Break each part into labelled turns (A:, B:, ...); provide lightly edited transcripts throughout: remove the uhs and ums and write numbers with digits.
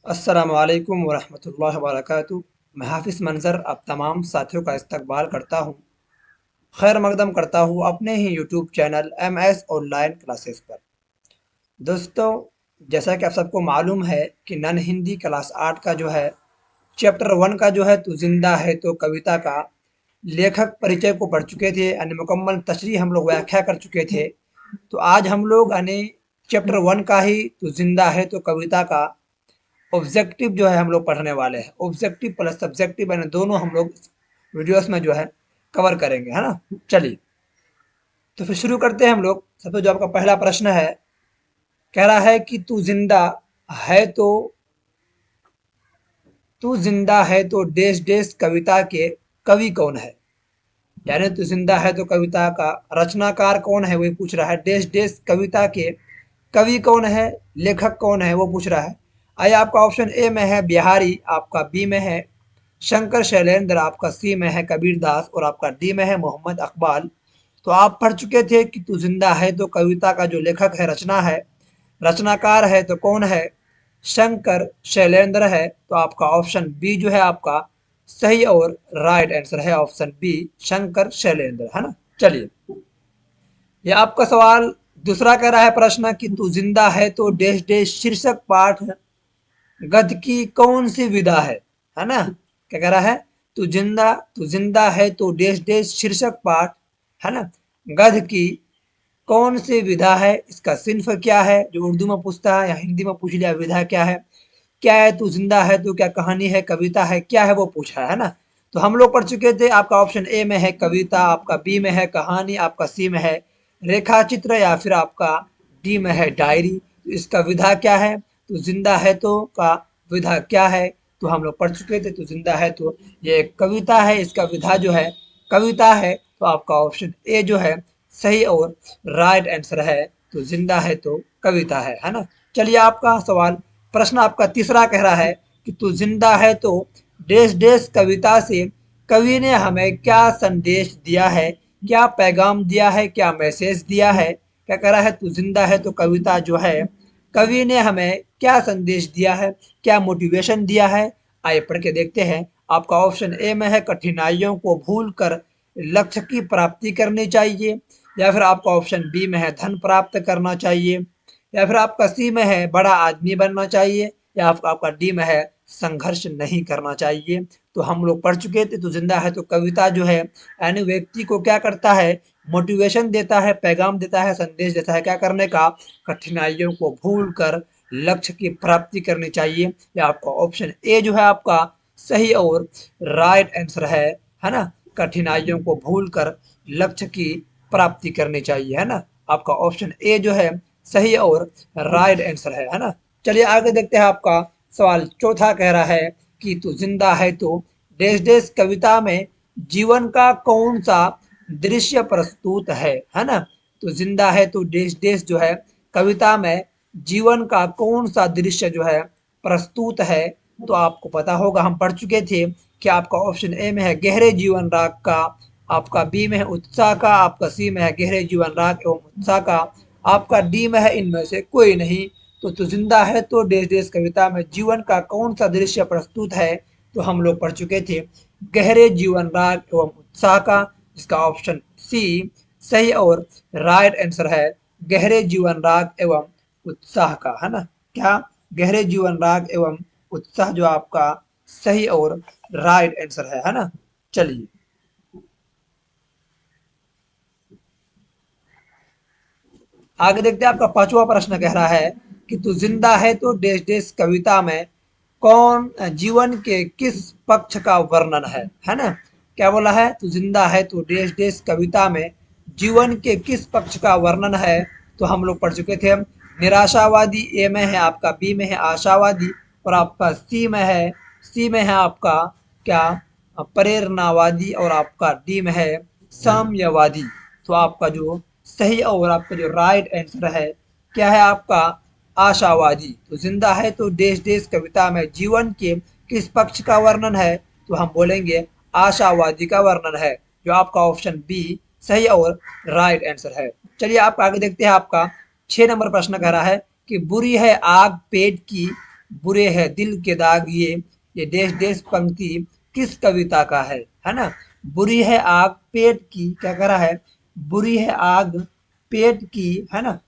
A: अस्सलामु अलैकुम वरहमतुल्लाहि वबरकातुहू। मैं हाफिज़ मंज़र अब तमाम साथियों का इस्तकबाल करता हूँ, खैर मकदम करता हूँ अपने ही YouTube channel MS online classes पर। दोस्तों, जैसा कि आप सबको मालूम है कि नन हिंदी क्लास 8 का जो है चैप्टर 1 का जो है तू जिंदा है तो कविता का लेखक परिचय को पढ़ चुके थे, यानी मुकम्मल तशरीह हम लोग व्याख्या कर चुके थे। तो आज हम लोग यानी चैप्टर 1 का ही तू जिंदा है तो कविता का ऑब्जेक्टिव जो है हम लोग पढ़ने वाले हैं। ऑब्जेक्टिव प्लस सब्जेक्टिव यानी दोनों हम लोग वीडियोस में जो है कवर करेंगे, है ना। चलिए, तो फिर शुरू करते हैं हम लोग। सबसे जो आपका पहला प्रश्न है, कह रहा है कि है तो तू जिंदा है तो देश देश कविता के कवि कौन है। यानी तू जिंदा है तो कविता का रचनाकार कौन है वही पूछ रहा है। देश देश कविता के कवि कौन है, लेखक कौन है वो पूछ रहा है। आइए, आपका ऑप्शन ए में है बिहारी, आपका बी में है शंकर शैलेंद्र, आपका सी में है कबीर दास और आपका डी में है मोहम्मद अकबाल। तो आप पढ़ चुके थे कि तू जिंदा है तो कविता का जो लेखक है, रचना है, रचनाकार है तो कौन है, शंकर शैलेंद्र है। तो आपका ऑप्शन बी जो है आपका सही और राइट आंसर है, ऑप्शन बी शंकर शैलेंद्र, है ना। चलिए, ये आपका सवाल दूसरा कह रहा है प्रश्न कि तू जिंदा है तो देश देश शीर्षक पाठ गद्य की कौन सी विधा है ना। क्या कह रहा है, तू जिंदा है तो देश देश शीर्षक पाठ, है ना, गद्य की कौन सी विधा है, इसका सिन्फ क्या है, जो उर्दू में पूछता है या हिंदी में पूछ लिया विधा क्या है। क्या है तू जिंदा है तो क्या कहानी है, कविता है, क्या है वो पूछा है ना। तो हम लोग पढ़ चुके थे, आपका ऑप्शन ए में है कविता, आपका बी में है कहानी, आपका सी में है रेखा चित्र या फिर आपका डी में है डायरी। तो इसका विधा क्या है, तो जिंदा है तो का विधा क्या है, तो हम लोग पढ़ चुके थे। तो जिंदा है तो ये एक कविता है, इसका विधा जो है कविता है। तो आपका ऑप्शन ए जो है सही और राइट आंसर है। तो जिंदा है तो कविता है ना। चलिए, आपका सवाल प्रश्न आपका तीसरा कह रहा है कि तू जिंदा है तो देश देश कविता से कवि ने हमें क्या संदेश दिया है, क्या पैगाम दिया है, क्या मैसेज दिया है। क्या कह रहा है, तू जिंदा है तो कविता जो है कवि ने हमें क्या संदेश दिया है, क्या मोटिवेशन दिया है। आइए पढ़ के देखते हैं। आपका ऑप्शन ए में है कठिनाइयों को भूल कर लक्ष्य की प्राप्ति करनी चाहिए, या फिर आपका ऑप्शन बी में है धन प्राप्त करना चाहिए, या फिर आपका सी में है बड़ा आदमी बनना चाहिए, या आपका डी में है संघर्ष नहीं करना चाहिए। तो हम लोग पढ़ चुके थे, तो जिंदा है तो कविता जो है यानी व्यक्ति को क्या करता है, मोटिवेशन देता है, पैगाम देता है, संदेश देता है क्या करने का, कठिनाइयों को भूल कर लक्ष्य की प्राप्ति करनी चाहिए। या आपका ऑप्शन ए जो है आपका सही और राइट आंसर है ना। कठिनाइयों को भूल कर लक्ष्य की प्राप्ति करनी चाहिए, है ना। आपका ऑप्शन ए जो है सही और राइट आंसर है ना। चलिए आगे देखते हैं। आपका सवाल चौथा कह रहा है कि तू जिंदा है तो देश देश कविता में जीवन का कौन सा दृश्य प्रस्तुत है ना। तो जिंदा है तो देश देश जो है कविता में जीवन का कौन सा दृश्य जो है प्रस्तुत है। तो आपको पता होगा, हम पढ़ चुके थे कि आपका ऑप्शन ए में है गहरे जीवन राग का, आपका बी में है उत्साह का, आपका सी में है गहरे जीवन राग एवं उत्साह का, आपका डी में है इनमें से कोई नहीं। तो जिंदा है तो देश देश कविता में जीवन का कौन सा दृश्य प्रस्तुत है। तो हम लोग पढ़ चुके थे गहरे जीवन राग एवं उत्साह का, जिसका ऑप्शन सी सही और राइट आंसर है, गहरे जीवन राग एवं उत्साह का, है ना। क्या, गहरे जीवन राग एवं उत्साह जो आपका सही और राइट आंसर है ना। चलिए, आगे देखते हैं। आपका पांचवा प्रश्न कह रहा है कि तू जिंदा है तो देश देश कविता में कौन जीवन के किस पक्ष का वर्णन है ना। क्या बोला है, तू जिंदा है तो देश देश कविता में जीवन के किस पक्ष का वर्णन है। तो हम लोग पढ़ चुके थे, निराशावादी ए में है, आपका बी में है आशावादी, और आपका सी में है आपका क्या, प्रेरणावादी, और आपका डी में है साम्यवादी। तो आपका जो सही और आपका जो राइट आंसर है क्या है आपका आशावादी। तो जिंदा है तो देश देश कविता में जीवन के किस पक्ष का वर्णन है, तो हम बोलेंगे आशावादी का वर्णन है, जो आपका ऑप्शन बी सही और राइट आंसर है। चलिए आप आगे देखते हैं। आपका 6 नंबर प्रश्न कह रहा है कि बुरी है आग पेट की बुरे है दिल के दाग ये देश देश पंक्ति किस कविता का है ना। बुरी है आग पेट की, क्या कह रहा है, बुरी है आग पेट की, है ना,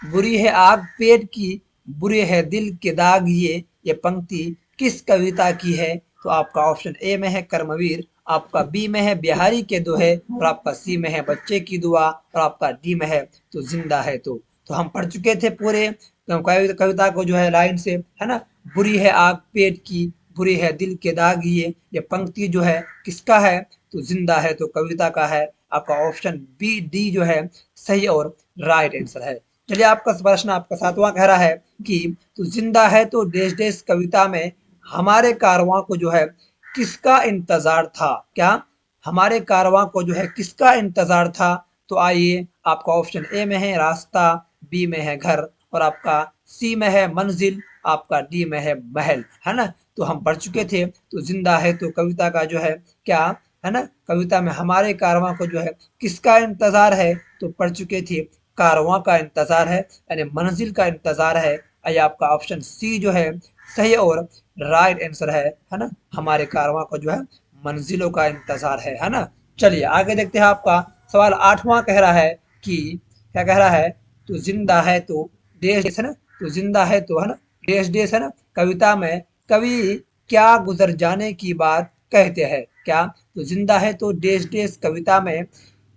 A: बुरी है आग पेट की, बुरे है दिल के दाग ये पंक्ति किस कविता की है। तो आपका ऑप्शन ए में है कर्मवीर, आपका बी में है बिहारी के दोहे, और आपका सी में है बच्चे की दुआ, और आपका डी में है तो जिंदा है तो हम पढ़ चुके थे पूरे कविता को जो है लाइन से, है ना। बुरी है आग पेट की, बुरी है दिल के दाग ये पंक्ति जो है किसका है, तो जिंदा है तो कविता का है। आपका ऑप्शन बी डी जो है सही और राइट आंसर है। चलिए आपका प्रश्न आपका सातवां कह रहा है कि तो जिंदा है तो देश देश कविता में हमारे कारवां को जो है किसका इंतजार था, क्या हमारे कारवां को जो है किसका इंतजार था। तो आइए आपका ऑप्शन ए में है रास्ता, बी में है घर, और आपका सी में है मंजिल, आपका डी में है महल, है ना। तो हम पढ़ चुके थे तो जिंदा है तो कविता का जो है क्या, है ना, कविता में हमारे कारवां को जो है किसका इंतजार है, तो पढ़ चुके थे कारवां का इंतजार है, यानी मंजिल का इंतजार है। आइए आपका ऑप्शन सी जो है सही और राइट आंसर है ना, हमारे कारवां को जो है मंजिलों का इंतजार है ना। चलिए आगे देखते हैं आपका सवाल आठवां कह रहा है कि क्या कह रहा है, तो जिंदा है तो देश है ना, तो जिंदा है तो, है ना, देश देश, है ना, कविता में कवि क्या गुजर जाने की बात कहते हैं, क्या, तो जिंदा है तो देश देश कविता में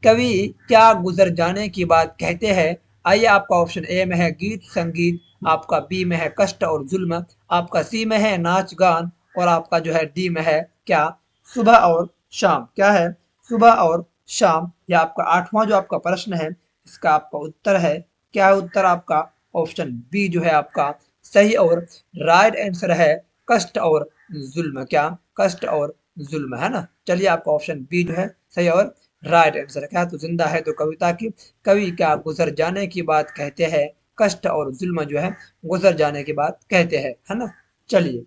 A: कवि क्या गुजर जाने की बात कहते हैं। आइए आपका ऑप्शन ए में है गीत संगीत, आपका बी में है कष्ट और जुल्म, आपका सी में है नाच गान, और आपका जो है डी में है क्या, सुबह और शाम, क्या है, सुबह और शाम। यह आपका आठवां जो आपका प्रश्न है इसका आपका उत्तर है, क्या है उत्तर आपका ऑप्शन बी जो है आपका सही और राइट आंसर है, कष्ट और जुल्म, क्या, कष्ट और जुल्म, है ना। चलिए आपका ऑप्शन बी जो है सही और राइट आंसर है, क्या, तो जिंदा है तो कविता की कवि क्या गुजर जाने की बात कहते हैं, कष्ट और जुल्म जो है गुजर जाने की बात कहते हैं, है ना। चलिए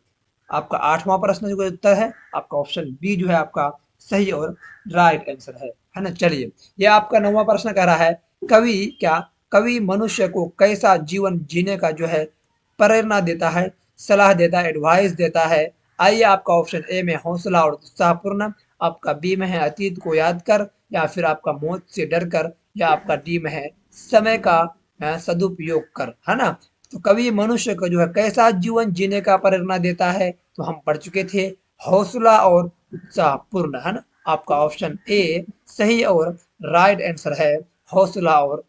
A: आपका आठवां प्रश्न जो उत्तर है आपका ऑप्शन बी जो है आपका सही और राइट आंसर है ना। चलिए यह आपका नौवां प्रश्न कह रहा है कवि क्या, कवि मनुष्य को कैसा जीवन जीने का जो है प्रेरणा देता है, सलाह देता है, एडवाइस देता है। आइए आपका ऑप्शन ए में हौसला और उत्साहपूर्ण, आपका बी में है अतीत को याद कर, या फिर आपका मौत से डर कर, या आपका डी में है समय का सदुपयोग कर, है ना। तो कवि मनुष्य को जो है कैसा जीवन जीने का प्रेरणा देता है, तो हम पढ़ चुके थे हौसला और उत्साहपूर्ण, है ना। आपका ऑप्शन ए सही और राइट आंसर है, हौसला और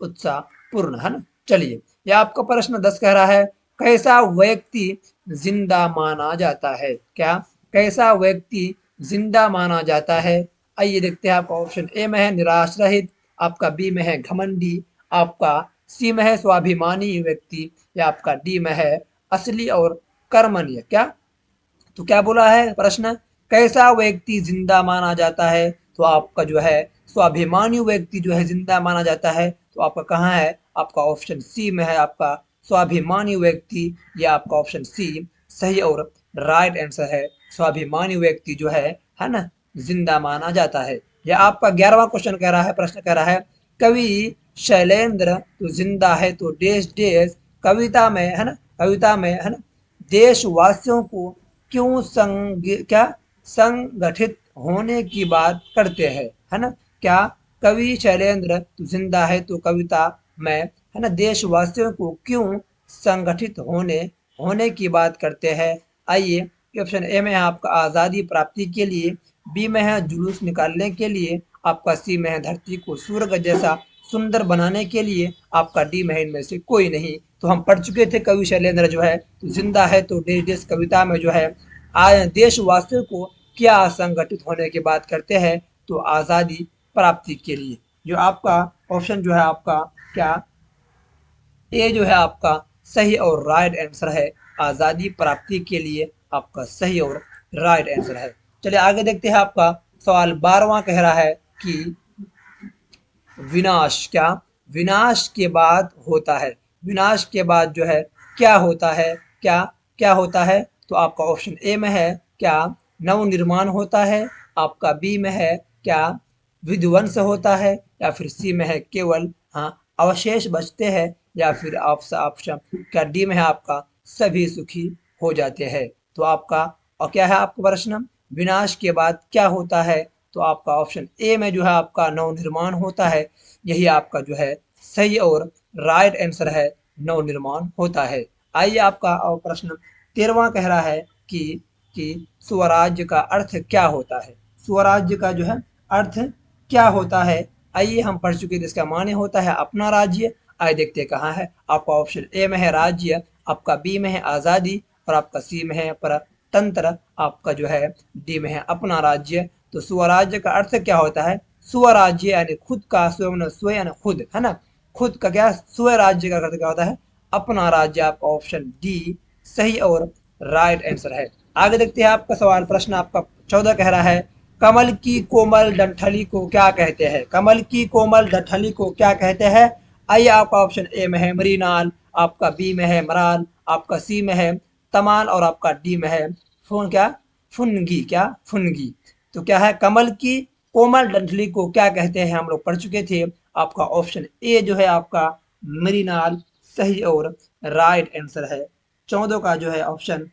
A: उत्साहपूर्ण, है ना। चलिए यह आपका प्रश्न 10 कह रहा है कैसा व्यक्ति जिंदा माना जाता है, क्या, कैसा व्यक्ति जिंदा माना जाता है। आइए देखते हैं आपका ऑप्शन ए में है निराश रहित, आपका बी में है घमंडी, आपका सी में है स्वाभिमानी व्यक्ति, या आपका डी में है असली और कर्मण्य, क्या, तो क्या बोला है प्रश्न, कैसा व्यक्ति जिंदा माना जाता है, तो आपका जो है स्वाभिमानी व्यक्ति जो है जिंदा माना जाता है। तो आपका कहाँ है, आपका ऑप्शन सी में है आपका स्वाभिमानी व्यक्ति, या आपका ऑप्शन सी सही और राइट आंसर है, स्वाभिमानी व्यक्ति जो है ना, जिंदा माना जाता है। यह आपका 11वां क्वेश्चन कह रहा है, प्रश्न कह रहा है कवि शैलेंद्र तो जिंदा है तो देश देश कविता में, है ना, कविता में, है ना, देशवासियों को क्यों क्या संगठित होने की बात करते हैं, है ना, क्या, कवि शैलेंद्र तो जिंदा है तो कविता में, है ना, देशवासियों को क्यों संगठित होने होने की बात करते हैं। आइए ऑप्शन ए में है आपका आज़ादी प्राप्ति के लिए, बी में है जुलूस निकालने के लिए, आपका सी में है धरती को स्वर्ग जैसा सुंदर बनाने के लिए, आपका डी में है इनमें से कोई नहीं। तो हम पढ़ चुके थे कवि शैलेंद्र जो है तो जिंदा है तो देश देश कविता में जो है देशवासियों को क्या संगठित होने की बात करते हैं, तो आज़ादी प्राप्ति के लिए। जो आपका ऑप्शन जो है आपका क्या, ए जो है आपका सही और राइट आंसर है, आज़ादी प्राप्ति के लिए आपका सही और राइट आंसर है। चलिए आगे देखते हैं आपका सवाल 12वां कह रहा है कि विनाश क्या, विनाश के बाद होता है, विनाश के बाद जो है क्या होता है, क्या क्या होता है। तो आपका ऑप्शन ए में है क्या नव निर्माण होता है, आपका बी में है क्या विध्वंस होता है, या फिर सी में है केवल हाँ अवशेष बचते हैं, या फिर ऑप्शन क्या डी में है आपका सभी सुखी हो जाते हैं। तो आपका और क्या है आपका प्रश्न, विनाश के बाद क्या होता है? तो आपका ऑप्शन ए में जो है आपका नवनिर्माण होता है। यही आपका जो है सही और राइट आंसर है, नवनिर्माण होता है। आइए आपका और प्रश्न 13वां कह रहा है कि स्वराज्य का अर्थ क्या होता है? स्वराज्य का जो है अर्थ क्या होता है? आइए हम पढ़ चुके थे, इसका माने होता है अपना राज्य। आइए देखते हैं कहाँ है। आपका ऑप्शन ए में है राज्य, आपका बी में है आज़ादी और आपका सी में है परतंत्र, आपका जो है डी में है अपना राज्य। तो स्वराज्य का अर्थ क्या होता है? स्वराज्य यानी खुद का, स्वयं स्व यानी खुद, है ना, खुद का क्या स्वराज्य का अर्थ क्या होता है? अपना राज्य। आपका ऑप्शन डी सही और राइट आंसर है। आगे देखते हैं आपका सवाल, प्रश्न आपका 14 कह रहा है, कमल की कोमल डंठली को क्या कहते हैं? कमल की कोमल डंठली को क्या कहते हैं? आइए आपका ऑप्शन ए में है मृणाल, आपका बी में है मराल, आपका सी में है तमाल और आपका डी में है फुनगी, क्या फुनगी। तो क्या है कमल की कोमल डंठली को क्या कहते हैं, हम लोग पढ़ चुके थे। आपका ऑप्शन ए जो है आपका मृणाल सही और राइट आंसर है। 14 का जो है ऑप्शन,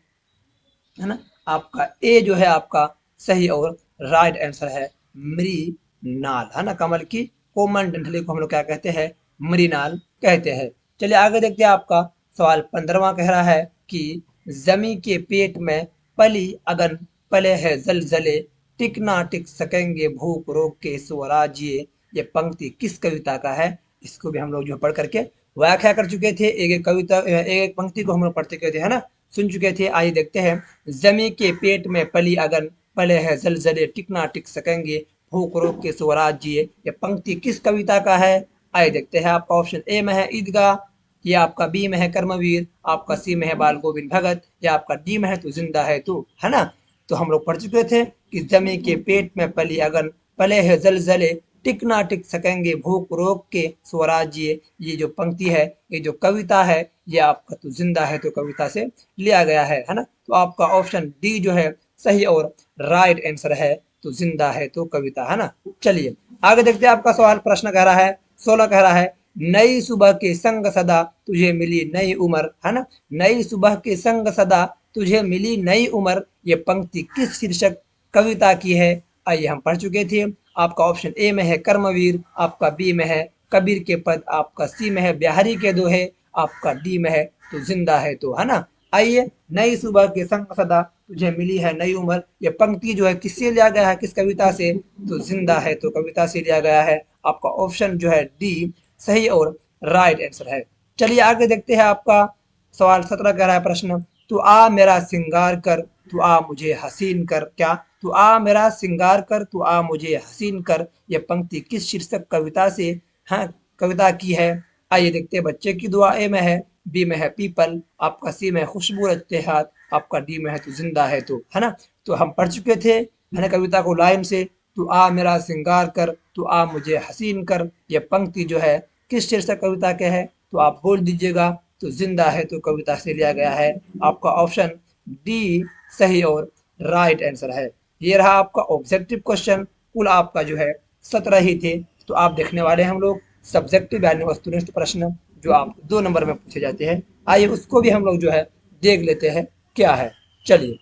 A: है ना, आपका ए जो है आपका सही और राइट आंसर है मृणाल, है ना। कमल की कोमल डंठली को हम लोग क्या कहते हैं? मृणाल कहते हैं। चलिए आगे देखते हैं आपका सवाल 15वां कह रहा है कि जमी के पेट में पली अगन पले है जलजले, टिक ना टिक सकेंगे भूख रोग के स्वराज्य। ये पंक्ति किस कविता का है? इसको भी हम लोग जो पढ़ करके व्याख्या कर चुके थे। एक एक कविता, एक एक पंक्ति को हम लोग पढ़ चुके थे, है ना, सुन चुके थे। आइए देखते हैं, जमी के पेट में पली अगन पले है जलजले, टिक ना टिक सकेंगे भूख रोग के स्वराज्य। ये पंक्ति किस कविता का है? आइए देखते हैं। आपका ऑप्शन ए में है ईदगाह, ये आपका बी में है कर्मवीर, आपका सी में है बाल गोविंद भगत, या आपका डी में है तू जिंदा है तू, है ना। तो हम लोग पढ़ चुके थे कि जमी के पेट में पली अगन पले है जलजले, टिक ना टिक सकेंगे भूख रोग के स्वराज्य। ये जो पंक्ति है, ये जो कविता है, ये आपका तू जिंदा है तो कविता से लिया गया है ना। तो आपका ऑप्शन डी जो है सही और राइट आंसर है, तो जिंदा है तो कविता, है ना। चलिए आगे देखते हैं आपका सवाल, प्रश्न कह रहा है 16 कह रहा है, नई सुबह के संग सदा तुझे मिली नई उम्र, है ना। नई सुबह के संग सदा तुझे मिली नई उम्र, ये पंक्ति किस शीर्षक कविता की है? आइए हम पढ़ चुके थे। आपका ऑप्शन ए में है कर्मवीर, आपका बी में है कबीर के पद, आपका सी में है बिहारी के दोहे, आपका डी में है तो जिंदा है तो, है ना। आइए, नई सुबह के संग सदा तुझे मिली है नई उम्र, ये पंक्ति जो है किससे लिया गया है, किस कविता से? तो जिंदा है तो कविता से लिया गया है। आपका ऑप्शन जो है डी सही और राइट आंसर है। चलिए आगे देखते हैं आपका सवाल 17 कह रहा है प्रश्न, तू आ मेरा श्रृंगार कर, तू आ मुझे हसीन कर, क्या? तू आ मेरा श्रृंगार कर, तू आ मुझे हसीन कर, यह पंक्ति किस शीर्षक कविता से, हाँ, कविता की है? आइए देखते हैं। बच्चे की दुआ ए में है, बी में है पीपल, आपका सी में है खुशबू रचते हाथ, आपका डी में है तू जिंदा है तो, है ना। तो हम पढ़ चुके थे, है ना, कविता को लाइन से, तू आ मेरा श्रृंगार कर, तू आ मुझे हसीन कर, यह पंक्ति जो है किस शीर्षक कविता के है? तो आप बोल दीजिएगा। तो जिंदा है तो कविता से लिया गया है। आपका ऑप्शन डी सही और राइट आंसर है। ये रहा आपका ऑब्जेक्टिव क्वेश्चन। कुल आपका जो है 17 ही थे। तो आप देखने वाले हैं हम लोग सब्जेक्टिव यानी वस्तुनिष्ठ प्रश्न, जो आप 2 नंबर में पूछे जाते हैं। आइए उसको भी हम लोग जो है देख लेते हैं क्या है। चलिए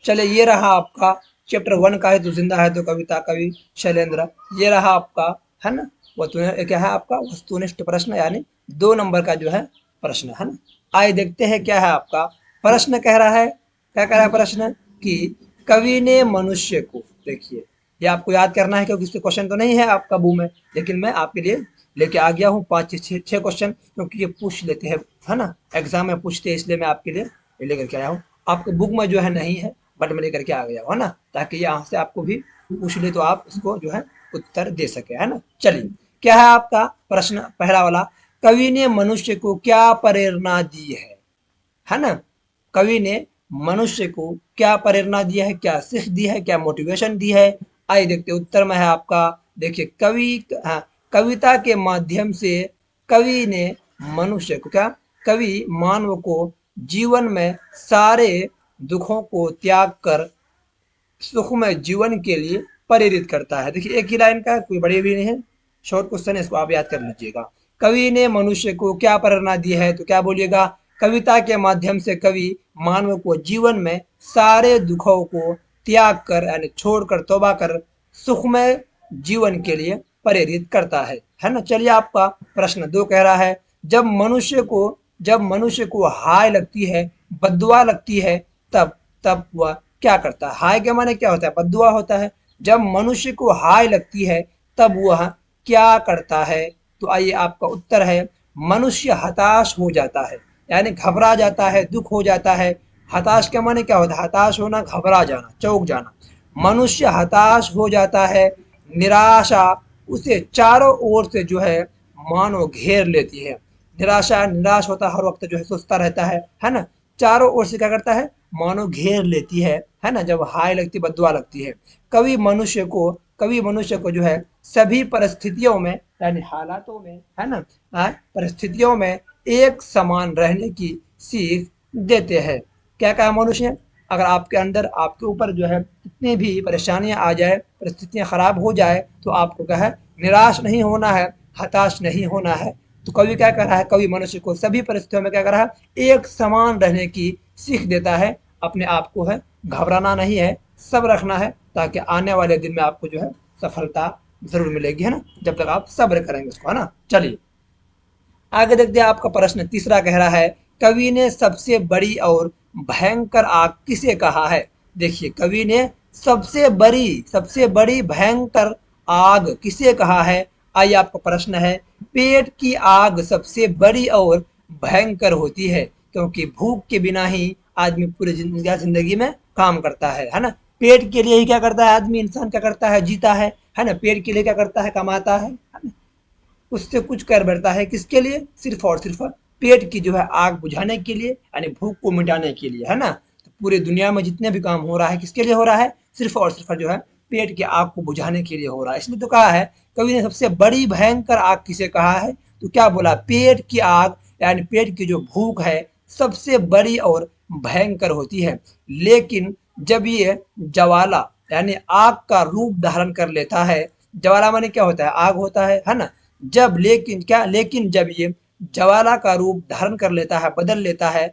A: चलिए, ये रहा आपका चैप्टर 1 का है तो जिंदा है तो कविता, कवि शैलेंद्र। ये रहा आपका, है ना, क्या है आपका वस्तुनिष्ठ प्रश्न, यानी 2 नंबर का जो है प्रश्न, है ना। आइए देखते हैं क्या है आपका प्रश्न। कह रहा है, क्या कह रहा है प्रश्न, कि कवि ने मनुष्य को, देखिए ये आपको याद करना है क्योंकि इसके क्वेश्चन तो नहीं है आपका बुक में, लेकिन मैं आपके लिए लेके आ गया हूँ 5-6 क्वेश्चन, क्योंकि ये पूछ लेते हैं, है ना, एग्जाम में पूछते हैं, इसलिए मैं आपके लिए ये लेकर के आया हूँ। आपके बुक में जो है नहीं है, बट मैं लेकर के आ गया हूँ, है ना, ताकि यहाँ से आपको भी पूछ ले तो आप उसको जो है उत्तर दे सके, है ना। चलिए, क्या है आपका प्रश्न पहला वाला, कवि ने मनुष्य को क्या प्रेरणा दी है ना। कवि ने मनुष्य को क्या प्रेरणा दिया है, क्या सीख दी है, क्या मोटिवेशन दी है? आइए देखते हैं। उत्तर में है आपका, देखिए कवि, हाँ, कविता के माध्यम से कवि ने मनुष्य को क्या, कवि मानव को जीवन में सारे दुखों को त्याग कर सुखमय जीवन के लिए प्रेरित करता है। देखिए एक ही लाइन का है, कोई बड़ी भी नहीं है, शॉर्ट क्वेश्चन है, इसको आप याद कर लीजिएगा। कवि ने मनुष्य को क्या प्रेरणा दी है, तो क्या बोलिएगा, कविता के माध्यम से कवि मानव को जीवन में सारे दुखों को त्याग कर यानी छोड़कर तौबा कर सुखमय जीवन के लिए प्रेरित करता है ना। चलिए आपका प्रश्न 2 कह रहा है, जब मनुष्य को हाय लगती है, बद्दुआ लगती है, तब तब वह क्या करता है। हाय के माने क्या होता है, बद्दुआ होता है। जब मनुष्य को हाय लगती है तब वह क्या करता है, तो आइए आपका उत्तर है, मनुष्य हताश हो जाता है, यानी घबरा जाता है, दुख हो जाता है। हताश के माने क्या होता है, हताश होना, घबरा जाना, चौंक जाना। मनुष्य हताश हो जाता है, निराशा उसे चारों ओर से जो है मानो घेर लेती है। निराश होता है, हर वक्त जो है सोचता रहता है ना। चारों ओर से क्या करता है, मानो घेर लेती है ना। जब हाय लगती, बद्दुआ लगती है। कवि मनुष्य को जो है सभी परिस्थितियों में यानी हालातों में है ना, परिस्थितियों में एक समान रहने की सीख देते हैं। क्या कहा मनुष्य, अगर आपके अंदर आपके ऊपर जो है कितनी भी परेशानियां आ जाए, परिस्थितियां खराब हो जाए, तो आपको क्या है, निराश नहीं होना है, हताश नहीं होना है। तो कवि क्या कर रहा है, कवि मनुष्य को सभी परिस्थितियों में क्या कर रहा है, एक समान रहने की सीख देता है। अपने आप को है घबराना नहीं है, सब रखना है, ताकि आने वाले दिन में आपको जो है सफलता जरूर मिलेगी, है ना, जब तक आप सब्र करेंगे उसको, है ना। चलिए आगे देखते हैं, आपका प्रश्न 3 कह रहा है, कवि ने सबसे बड़ी और भयंकर आग किसे कहा है। देखिए कवि ने सबसे बड़ी भयंकर आग किसे कहा है। आइए आपका प्रश्न है, पेट की आग सबसे बड़ी और भयंकर होती है, क्योंकि भूख के बिना ही आदमी पूरी जिंदगी में काम करता है ना। पेट के लिए ही क्या करता है आदमी, इंसान क्या करता है, जीता है ना। पेट के लिए क्या करता है, कमाता है ना। उससे कुछ कर बैठता है, किसके लिए, सिर्फ और सिर्फ पेट की जो है आग बुझाने के लिए, यानी भूख को मिटाने के लिए, है ना। तो पूरी दुनिया में जितने भी काम हो रहा है, किसके लिए हो रहा है, सिर्फ और सिर्फ जो है पेट की आग को बुझाने के लिए हो रहा है। इसलिए तो कहा है, कवि ने सबसे बड़ी भयंकर आग किसे कहा है, तो क्या बोला, पेट की आग, यानी पेट की जो भूख है सबसे बड़ी और भयंकर होती है। लेकिन जब ये ज्वाला यानी आग का रूप धारण कर लेता है, ज्वाला माने क्या होता है, आग होता है ना। लेकिन जब ये ज्वाला का रूप धारण कर लेता है, बदल लेता है,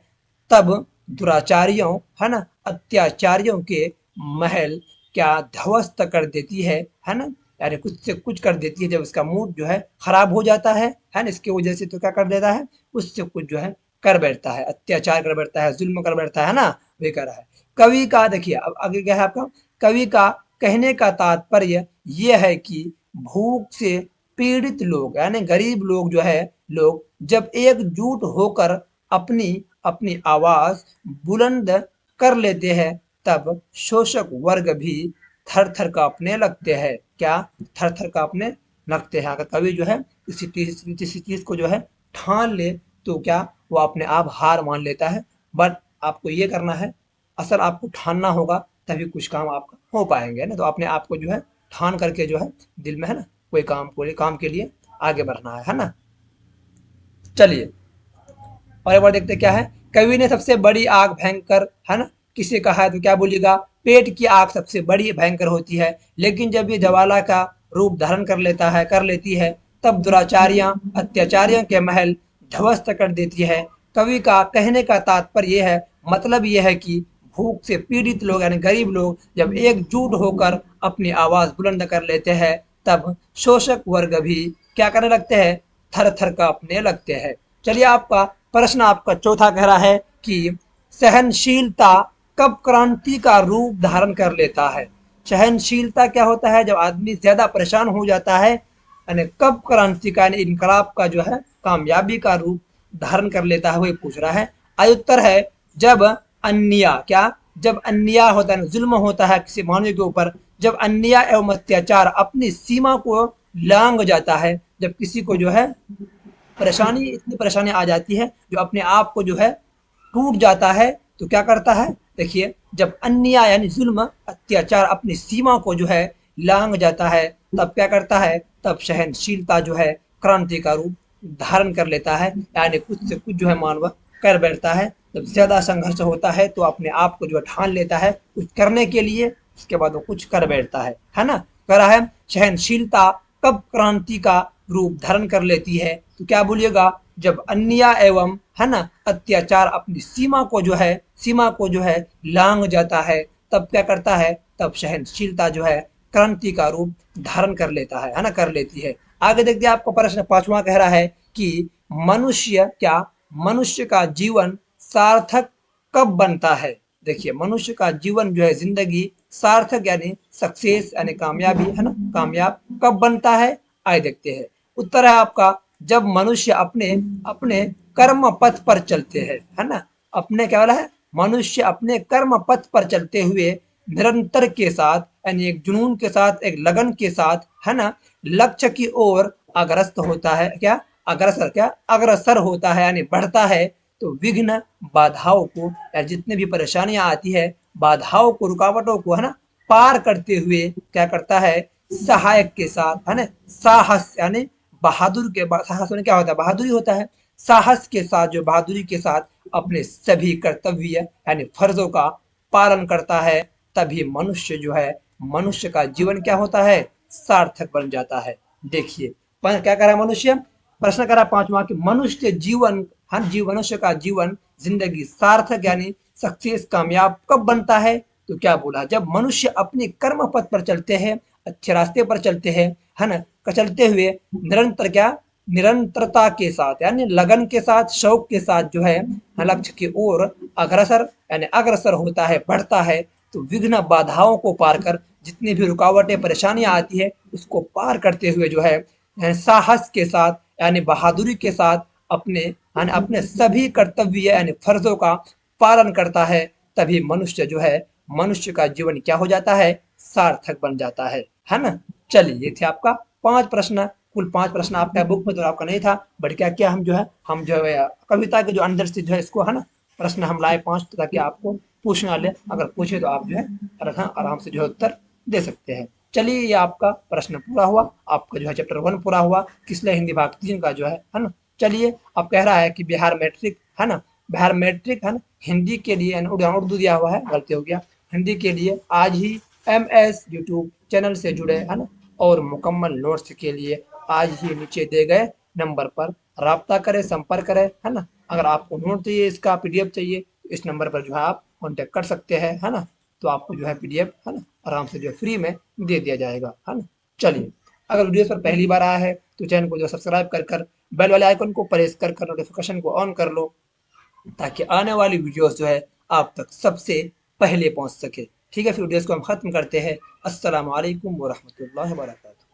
A: तब दुराचारियों है ना, अत्याचारियों के महल क्या ध्वस्त कर देती है ना। यानी कुछ से कुछ कर देती है, जब उसका मूड जो है खराब हो जाता है ना, इसकी वजह से तो क्या कर देता है, उससे कुछ जो है कर बैठता है, अत्याचार कर बैठता है, जुल्म कर बैठता है ना, वे कर रहा है। कवि का देखिए, अब आगे क्या है आपका, कवि का कहने का तात्पर्य यह है कि भूख से पीड़ित लोग यानी गरीब लोग जो है, लोग जब एकजुट होकर अपनी अपनी आवाज बुलंद कर लेते हैं, तब शोषक वर्ग भी थर थर कांपने लगते हैं। क्या, थर थर कांपने लगते हैं। अगर कवि जो है किसी चीज को जो है ठान ले, तो क्या, वो अपने आप हार मान लेता है। बट आपको ये करना है, असल आपको ठानना होगा, तभी कुछ काम आपका हो पाएंगे ना। तो अपने आप को जो है ठान करके जो है दिल में है ना, कोई काम के लिए आगे बढ़ना है ना। चलिए और एक बार देखते क्या है, कवि ने सबसे बड़ी आग भयंकर है ना किसे कहा है, तो क्या बोलिएगा, पेट की आग सबसे बड़ी भयंकर होती है, लेकिन जब ये ज्वाला का रूप धारण कर लेती है, तब दुराचारियां अत्याचारियों के महल ध्वस्त कर देती है। कवि का कहने का तात्पर्य यह है, मतलब यह है कि भूख से पीड़ित लोग यानी गरीब लोग जब एकजुट होकर अपनी आवाज बुलंद कर लेते हैं, तब शोषक वर्ग भी क्या करने लगते हैं, थर थर कांपने लगते हैं। चलिए आपका प्रश्न आपका 4 कह रहा है कि सहनशीलता कब क्रांति का रूप धारण कर लेता है। सहनशीलता क्या होता है, जब आदमी ज्यादा परेशान हो जाता है, यानी कब क्रांति का यानी इनकलाब का जो है कामयाबी का रूप धारण कर लेता है, वही पूछ रहा है। आई उत्तर है, जब जब अन्याय होता है, जुल्म होता है किसी मानव के ऊपर, जब अन्याय एवं अत्याचार अपनी सीमा को लांघ जाता है, जब किसी को जो है इतनी परेशानी आ जाती है, जो अपने आप को जो है टूट जाता है, तो क्या करता है, देखिए जब अन्याय यानी जुल्म अत्याचार अपनी सीमा को जो है लांघ जाता है, तब क्या करता है, तब सहनशीलता जो है क्रांति का रूप धारण कर लेता है, यानी कुछ से कुछ जो है मानव कर बैठता है। जब ज्यादा संघर्ष होता है, तो अपने आप को जो है ठान लेता है कुछ करने के लिए, उसके बाद वो कुछ कर बैठता है ना। कह रहा है सहनशीलता कब क्रांति का रूप धारण कर लेती है तो क्या बोलिएगा, जब अन्याय एवं है ना अत्याचार अपनी सीमा को जो है लांघ जाता है, तब क्या करता है, तब सहनशीलता जो है क्रांति का रूप धारण कर लेता है ना, कर लेती है। आगे देखते हैं आपका प्रश्न पांचवा कह रहा है कि मनुष्य का जीवन सार्थक कब बनता है। देखिए मनुष्य का जीवन जो है, जिंदगी सार्थक यानी सक्सेस यानी कामयाबी है ना, कामयाब कब बनता है, आइए देखते हैं। उत्तर है आपका, जब मनुष्य अपने अपने कर्म पथ पर चलते हैं, है ना। अपने क्या वाला है, मनुष्य अपने कर्म पथ पर चलते हुए निरंतर के साथ यानी एक जुनून के साथ, एक लगन के साथ है ना, लक्ष्य की ओर अग्रसर होता है, अग्रसर होता है यानी बढ़ता है। तो विघ्न बाधाओं को या जितने भी परेशानियां आती है, बाधाओं को, रुकावटों को है ना पार करते हुए क्या करता है, सहायक के साथ है ना, साहस यानी बहादुर के साहस होने क्या होता है, बहादुरी होता है। साहस के साथ, जो बहादुरी के साथ अपने सभी कर्तव्य यानी फर्जों का पालन करता है, तभी मनुष्य जो है, मनुष्य का जीवन क्या होता है, सार्थक बन जाता है। देखिए क्या करा मनुष्य, प्रश्न करा पांचवा कि मनुष्य जीवन, मनुष्य का जीवन जिंदगी सार्थक यानी सक्सेस कामयाब कब बनता है। तो क्या बोला, जब मनुष्य अपने कर्म पथ पर चलते हैं, अच्छे रास्ते पर चलते हैं, है ना, चलते हुए निरंतरता के साथ यानी लगन के साथ, शौक के साथ जो है लक्ष्य की ओर अग्रसर होता है, बढ़ता है। तो विघ्न बाधाओं को पार कर, जितनी भी रुकावटें परेशानियां आती है, उसको पार करते हुए जो है साहस के साथ यानी बहादुरी के साथ अपने सभी कर्तव्य यानी फर्जों का पालन करता है, तभी मनुष्य जो है, मनुष्य का जीवन क्या हो जाता है, सार्थक बन जाता है ना। चलिए ये थे आपका 5 प्रश्न, कुल 5 प्रश्न आपका बुक में तो आपका नहीं था, बट क्या किया हम जो है कविता के जो अंदर से जो है इसको है ना प्रश्न हम लाए 5, ताकि आपको पूछना ले, अगर पूछे तो आप जो है आराम से जो है उत्तर दे सकते हैं। चलिए ये आपका प्रश्न पूरा हुआ, आपका जो है चैप्टर 1 पूरा हुआ, किसलिए हिंदी भाग 3 का जो है ना। चलिए अब कह रहा है कि बिहार मैट्रिक है ना, बिहार मैट्रिक है ना, हिंदी के लिए उर्दू दिया हुआ है, गलती हो गया, हिंदी के लिए आज ही MS यूट्यूब चैनल से जुड़े है ना, और मुकम्मल नोट्स के लिए आज ही नीचे दिए गए नंबर पर राब्ता करें, संपर्क करें, है ना। अगर आपको नोट चाहिए, इसका PDF चाहिए, तो इस नंबर पर जो है आप कॉन्टेक्ट कर सकते हैं, है ना। तो आपको जो है PDF है ना आराम से जो है फ्री में दे दिया जाएगा, है ना। चलिए, अगर वीडियो पर पहली बार आया है तो चैनल को जो सब्सक्राइब कर बेल वाले आइकन को प्रेस कर नोटिफिकेशन को ऑन कर लो, ताकि आने वाली वीडियोस जो है आप तक सबसे पहले पहुंच सके। ठीक है, फिर वीडियोस को हम खत्म करते हैं। अस्सलाम वालेकुम व रहमतुल्लाहि व बरकातहू।